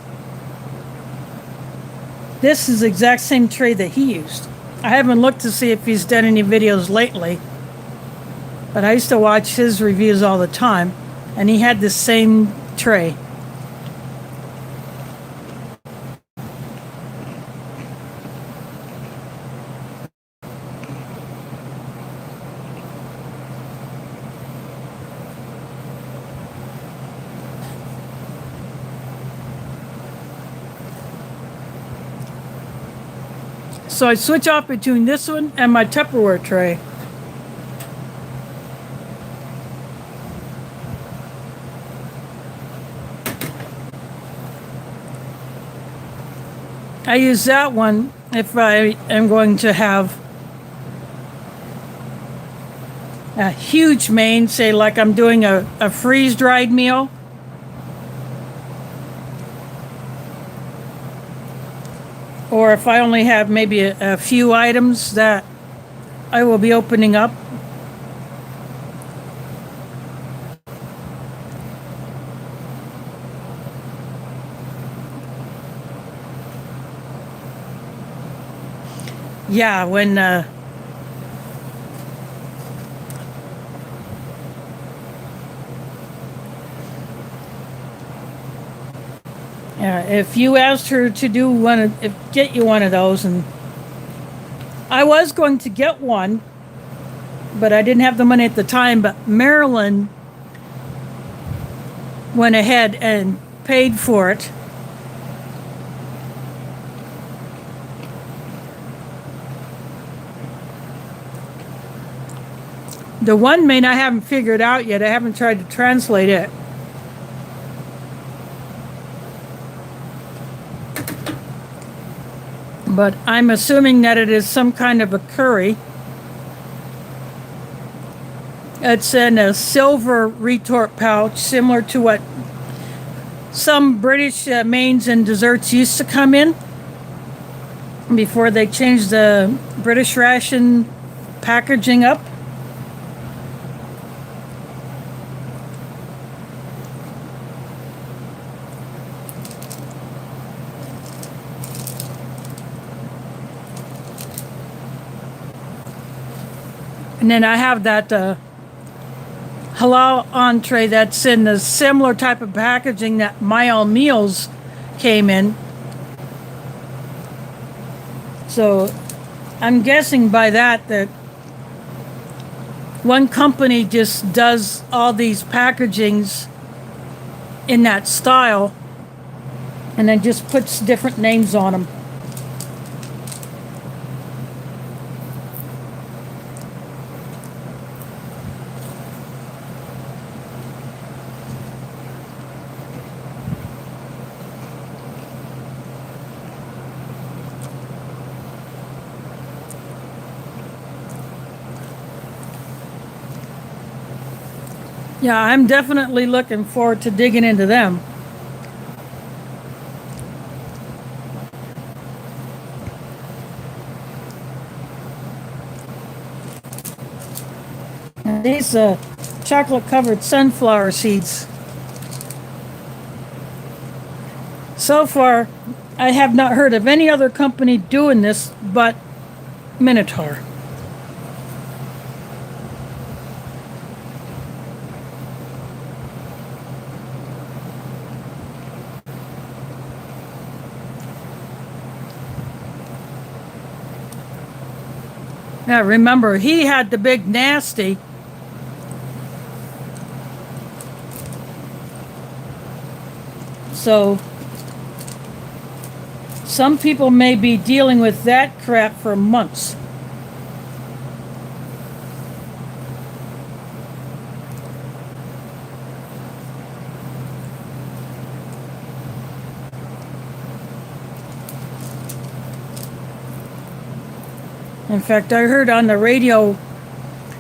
this is the exact same tray that he used. I haven't looked to see if he's done any videos lately, but I used to watch his reviews all the time. And he had the same tray. So I switch off between this one and my Tupperware tray. I use that one if I am going to have a huge main, say like I'm doing a freeze-dried meal. Or if I only have maybe a few items that I will be opening up. Yeah, when if you asked her to do get you one of those, and I was going to get one, but I didn't have the money at the time. But Marilyn went ahead and paid for it. The one main I haven't figured out yet. I haven't tried to translate it. But I'm assuming that it is some kind of a curry. It's in a silver retort pouch, similar to what some British mains and desserts used to come in before they changed the British ration packaging up. And then I have that halal entree that's in the similar type of packaging that My Own Meals came in. So I'm guessing by that one company just does all these packagings in that style and then just puts different names on them. Yeah, I'm definitely looking forward to digging into them. And these chocolate covered sunflower seeds. So far, I have not heard of any other company doing this but Minotaur. Now remember, he had the big nasty. So some people may be dealing with that crap for months. In fact, I heard on the radio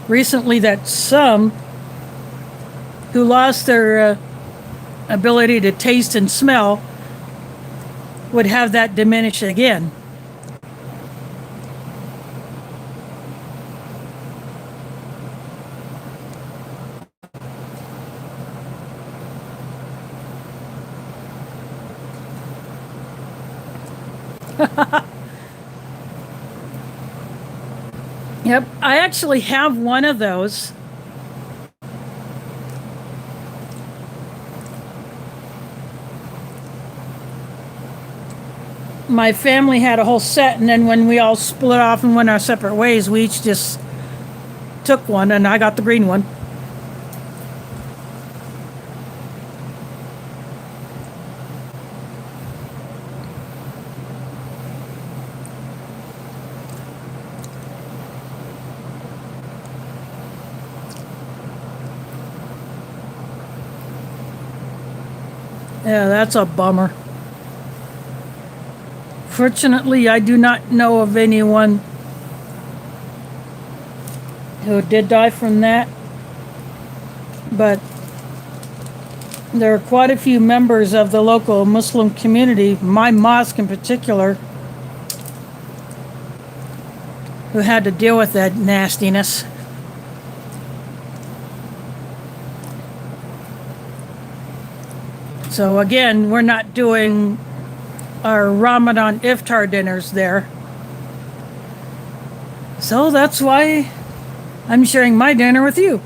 recently that some who lost their ability to taste and smell would have that diminish again. Yep, I actually have one of those. My family had a whole set, and then when we all split off and went our separate ways, we each just took one, and I got the green one. Yeah, that's a bummer. Fortunately, I do not know of anyone who did die from that, but there are quite a few members of the local Muslim community, my mosque in particular, who had to deal with that nastiness. So again, we're not doing our Ramadan iftar dinners there. So that's why I'm sharing my dinner with you.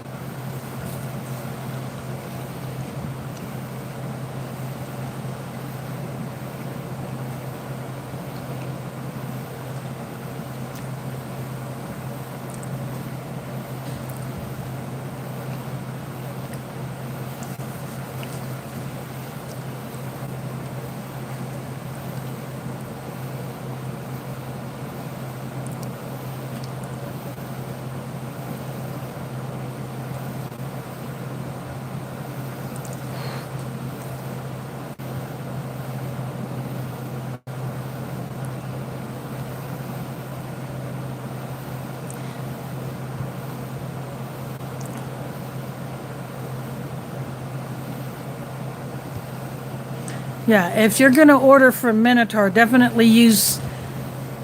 Yeah, if you're going to order from Minotaur, definitely use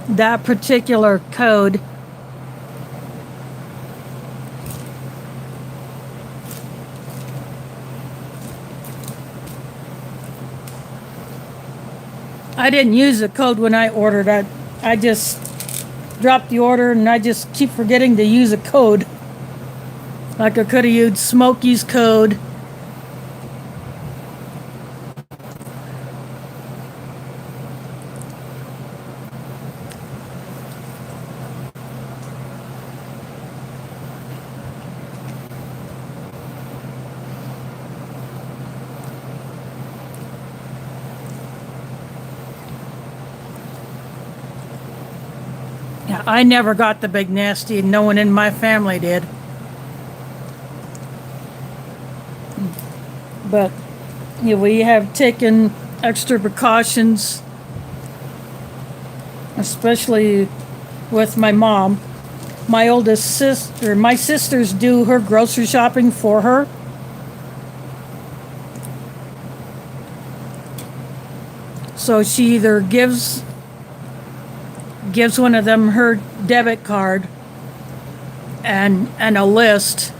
that particular code. I didn't use the code when I ordered. I just dropped the order and I just keep forgetting to use a code. Like I could have used Smokey's code. Yeah, I never got the big nasty, and no one in my family did. But yeah, we have taken extra precautions, especially with my mom. My oldest sister, my sisters do her grocery shopping for her. So she either gives one of them her debit card and a list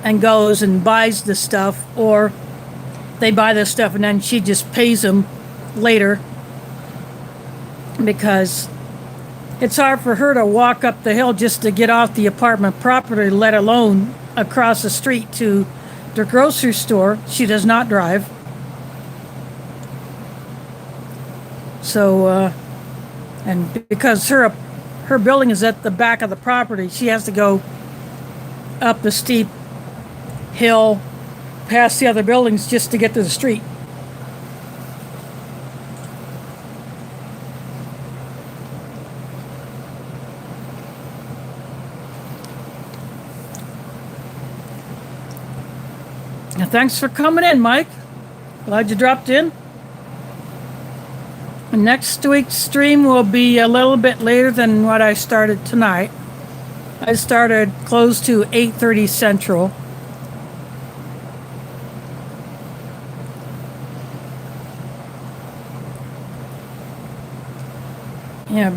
and goes and buys the stuff, or they buy the stuff and then she just pays them later, because it's hard for her to walk up the hill just to get off the apartment property, let alone across the street to the grocery store. She does not drive. So, and because her building is at the back of the property, she has to go up the steep hill past the other buildings just to get to the street. Now, thanks for coming in, Mike. Glad you dropped in. Next week's stream will be a little bit later than what I started tonight. I started close to 8:30 Central. Yeah,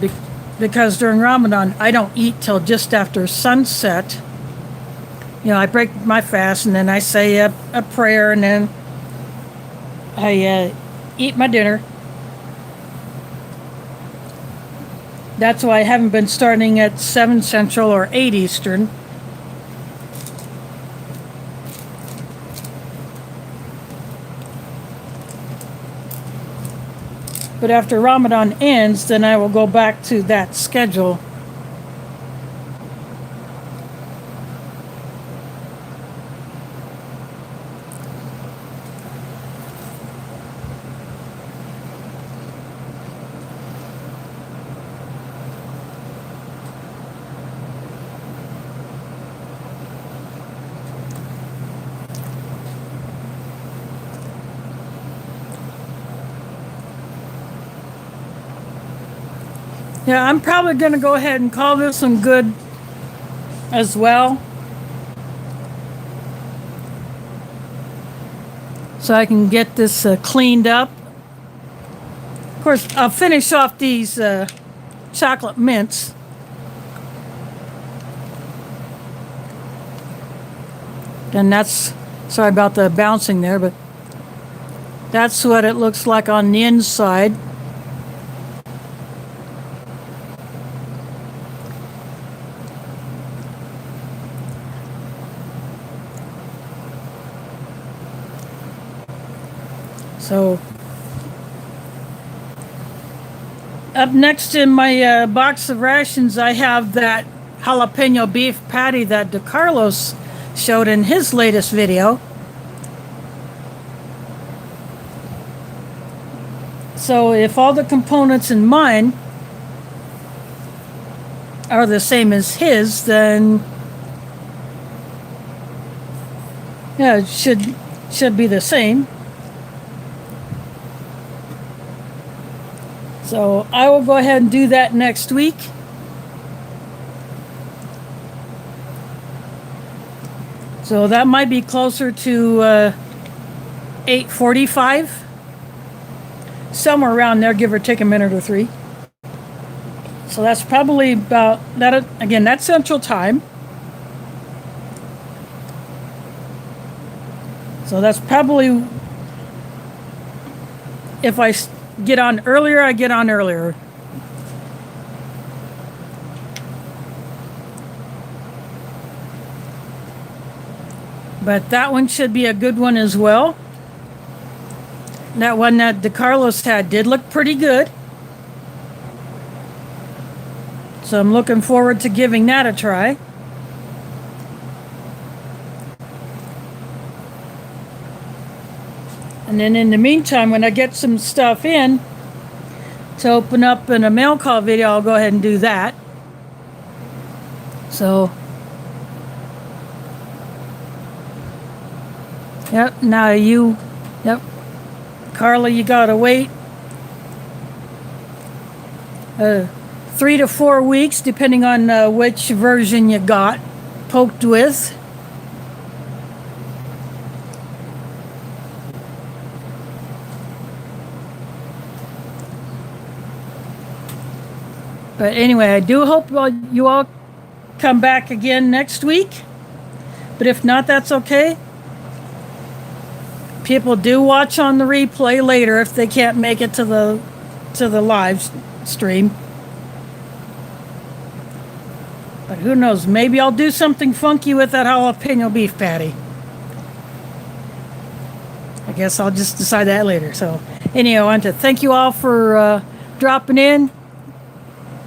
because during Ramadan, I don't eat till just after sunset. You know, I break my fast and then I say a prayer, and then I eat my dinner. That's why I haven't been starting at 7 Central or 8 Eastern. But after Ramadan ends, then I will go back to that schedule. Yeah, I'm probably going to go ahead and call this one good as well, so I can get this cleaned up. Of course, I'll finish off these chocolate mints. And that's, sorry about the bouncing there, but that's what it looks like on the inside. So, up next in my box of rations, I have that jalapeno beef patty that DeCarlos showed in his latest video. So if all the components in mine are the same as his, then yeah, it should be the same. So I will go ahead and do that next week. So that might be closer to 8:45. Somewhere around there, give or take a minute or three. So that's probably about that. Again, that's Central Time. So that's probably, if I get on earlier, I get on earlier. But that one should be a good one as well. That one that DeCarlos had did look pretty good. So I'm looking forward to giving that a try. And then in the meantime, when I get some stuff in to open up in a mail call video, I'll go ahead and do that. So, yep, yep, Carla, you gotta wait 3 to 4 weeks, depending on which version you got poked with. But anyway, I do hope you all come back again next week. But if not, that's okay. People do watch on the replay later if they can't make it to the live stream. But who knows? Maybe I'll do something funky with that jalapeno beef patty. I guess I'll just decide that later. So anyway, I want to thank you all for dropping in.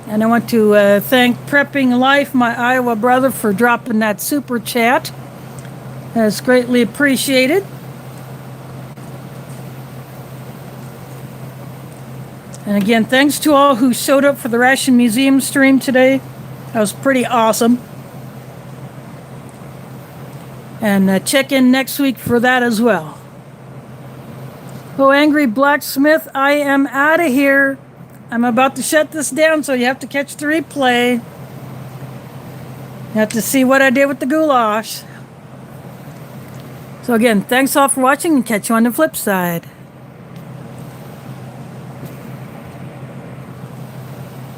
And I want to thank Prepping Life, my Iowa brother, for dropping that super chat. That's greatly appreciated. And again, thanks to all who showed up for the Ration Museum stream today. That was pretty awesome. And check in next week for that as well. Oh, Angry Blacksmith, I am out of here. I'm about to shut this down, so you have to catch the replay. You have to see what I did with the goulash. So again, thanks all for watching, and catch you on the flip side.